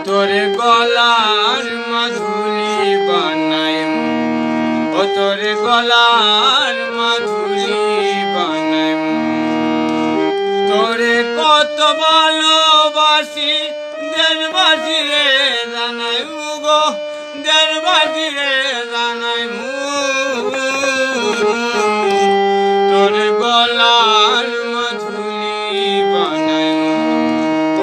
তোরে গলার মাধুরী বানাইমু, ও তোরে গলার মাধুরী বানাইমু। তোরে কত ভালোবাসি দেশবাসী রে জানাইমু গো, দেশবাসী রে জানাইমু। তোরে গলার মাধুরী বানাইমু,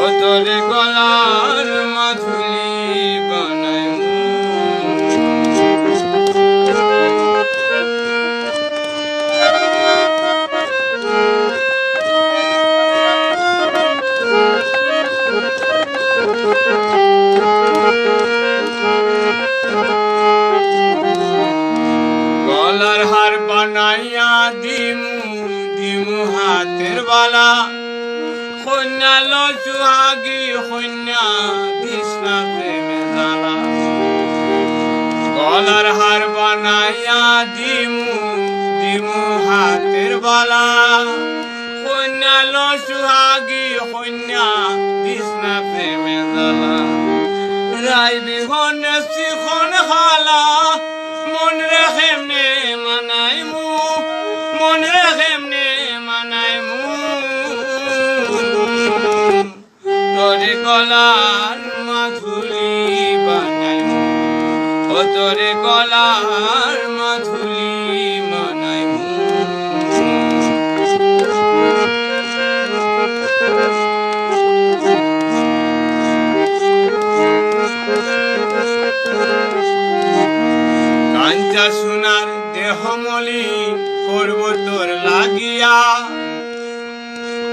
ও তোরে গলার মাধুরী বানাইমু। গলার হার বানাইয়া দিমু, দিমু হাতের বালা, কন্যা লো সুহাগী কন্যা কৃষ্ণা প্রেমে জ্বালা। গলার হার বানাইয়া দিমু, দিমু হাতের বালা, কন্যা লো সুহাগী কন্যা কৃষ্ণা প্রেমে জ্বালা। রাই বিহনে শিখন খালা, মন রে কেমনে মানাইমু, মন রে কেমনে মানাইমু। তোরে গলার মাধুরী বানাইমু, ও তোরে গলার মাধুরী বানাইমু। কাঞ্চা সোনার দেহ মলিন করব তোর লাগিয়া,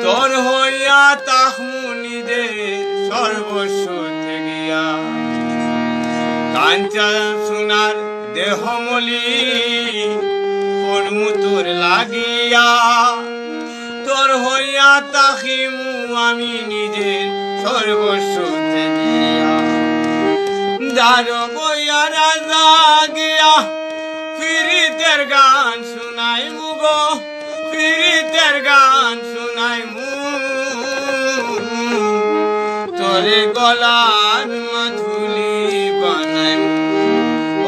তোর হইয়া তাহমু নিজে সর্বস্ব ত্যাগিয়া। কাঞ্চা সোনার দেহ মলিন করমু তোর লাগিয়া, তোর হইয়া তাহিমু আমি নিজে সর্বস্ব ত্যাগিয়া। দার বইয়া রাজা গিয়া ফিরিতের গান শুনাইমু গো, ফিরিতের গান শুনাইমু। তোরে গলার মাধুরী বানাইমু,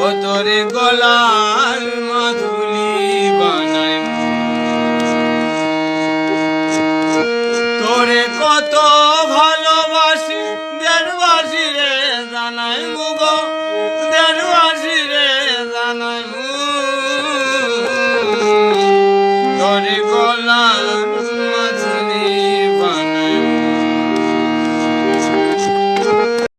ও তোরে গলার মাধুরী বানাইমু। তোরে কত ভালোবাসি দেশবাসী রে জানাইমু